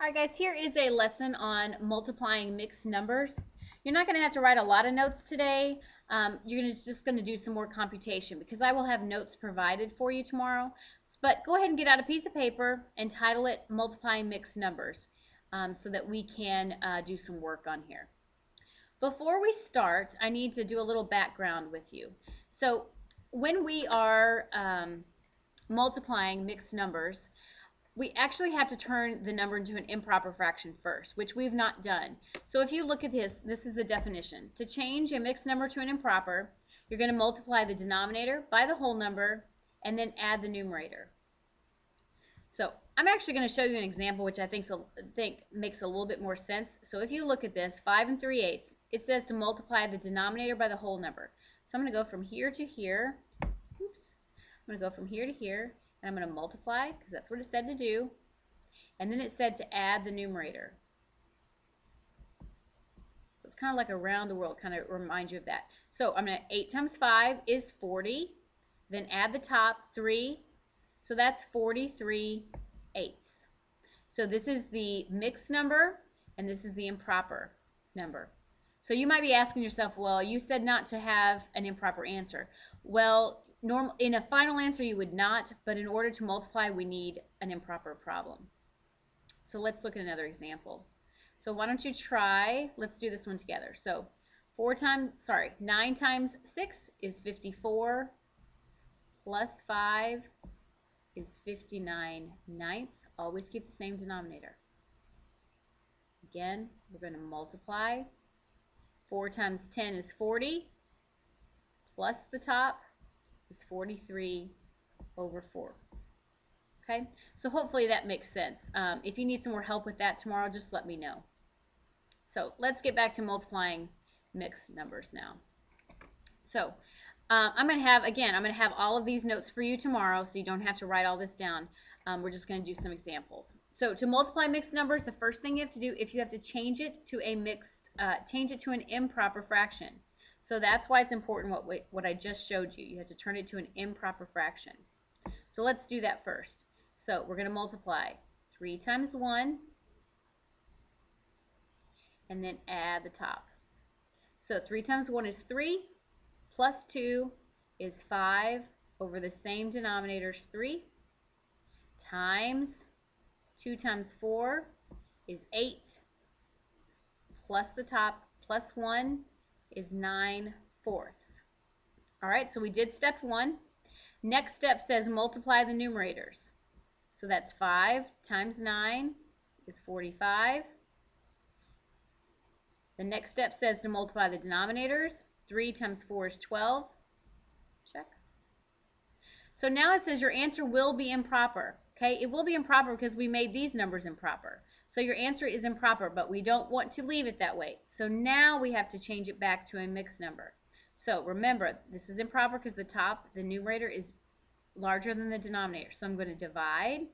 All right, guys, here is a lesson on multiplying mixed numbers. You're not going to have to write a lot of notes today. You're just going to do some more computation because I will have notes provided for you tomorrow. But go ahead and get out a piece of paper and title it Multiplying Mixed Numbers so that we can do some work on here. Before we start, I need to do a little background with you. So when we are multiplying mixed numbers, we actually have to turn the number into an improper fraction first, which we've not done. So if you look at this, this is the definition. To change a mixed number to an improper, you're going to multiply the denominator by the whole number and then add the numerator. So I'm actually going to show you an example which I think makes a little bit more sense. So if you look at this, 5 3/8, it says to multiply the denominator by the whole number. So I'm going to go from here to here. Oops. I'm going to go from here to here, and I'm going to multiply because that's what it said to do. And then it said to add the numerator. So it's kind of like around the world, kind of reminds you of that. So I'm going to 8 times 5 is 40. Then add the top 3. So that's 43/8. So this is the mixed number, and this is the improper number. So you might be asking yourself, well, you said not to have an improper answer. Well, in a final answer you would not, but in order to multiply we need an improper problem. So let's look at another example. So why don't you try, let's do this one together. So 9 times 6 is 54, plus 5 is 59/9. Always keep the same denominator. Again, we're going to multiply. 4 times 10 is 40, plus the top is 43/4. Okay, so hopefully that makes sense. If you need some more help with that tomorrow, just let me know. So let's get back to multiplying mixed numbers now. So I'm going to have all of these notes for you tomorrow, so you don't have to write all this down. We're just going to do some examples. So to multiply mixed numbers, the first thing you have to do, if you have to change it to an improper fraction. So that's why it's important what I just showed you. You have to turn it to an improper fraction. So let's do that first. So we're going to multiply 3 times 1 and then add the top. So 3 times 1 is 3, plus 2 is 5 over the same denominators 3, times 2 times 4 is 8, plus the top plus 1 is 9/4. All right, so we did step 1. Next step says multiply the numerators. So that's 5 times 9 is 45. The next step says to multiply the denominators. 3 times 4 is 12. Check. So now it says your answer will be improper. Okay, it will be improper because we made these numbers improper. So your answer is improper, but we don't want to leave it that way. So now we have to change it back to a mixed number. So remember, this is improper because the numerator is larger than the denominator. So I'm going to divide.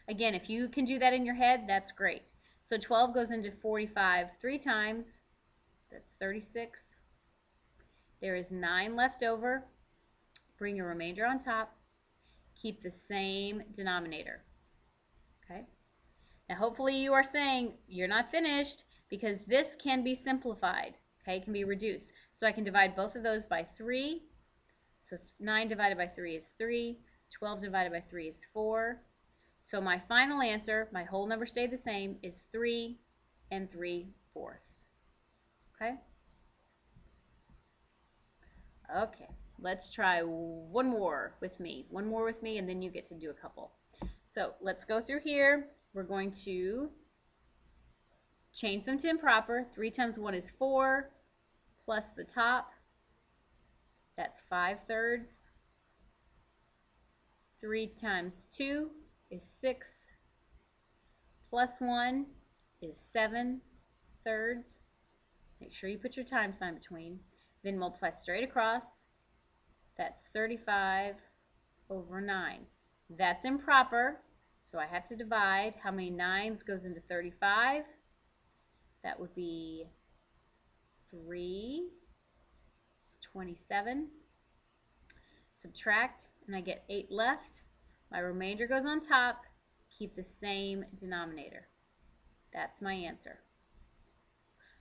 Again, if you can do that in your head, that's great. So 12 goes into 45 3 times. That's 36. There is 9 left over. Bring your remainder on top. Keep the same denominator. Okay. Now hopefully you are saying you're not finished because this can be simplified. Okay, it can be reduced. So I can divide both of those by 3. So 9 divided by 3 is 3. 12 divided by 3 is 4. So my final answer, my whole number stayed the same, is 3 3/4. Okay? Okay, let's try one more with me. One more with me, and then you get to do a couple. So let's go through here. We're going to change them to improper. 3 times 1 is 4, plus the top. That's 5/3. 3 times 2 is 6, plus 1 is 7/3. Make sure you put your time sign between. Then multiply straight across. That's 35/9. That's improper, so I have to divide. How many 9s goes into 35? That would be 3. It's 27. Subtract, and I get 8 left. My remainder goes on top. keep the same denominator. That's my answer.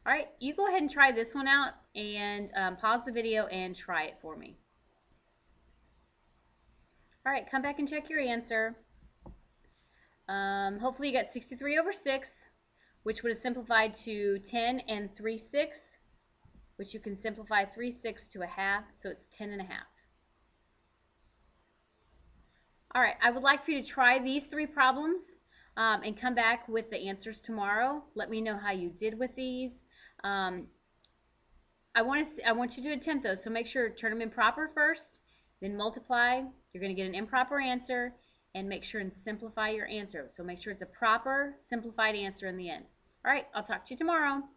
All right, you go ahead and try this one out and pause the video and try it for me. All right, come back and check your answer. Hopefully you got 63 over 6, which would have simplified to 10 and 3/6, which you can simplify 3/6 to a half, so it's 10 and a half. All right, I would like for you to try these 3 problems and come back with the answers tomorrow. Let me know how you did with these. I want you to attempt those, so make sure turn them in proper first, then multiply. You're going to get an improper answer, and make sure and simplify your answer. So make sure it's a proper, simplified answer in the end. All right, I'll talk to you tomorrow.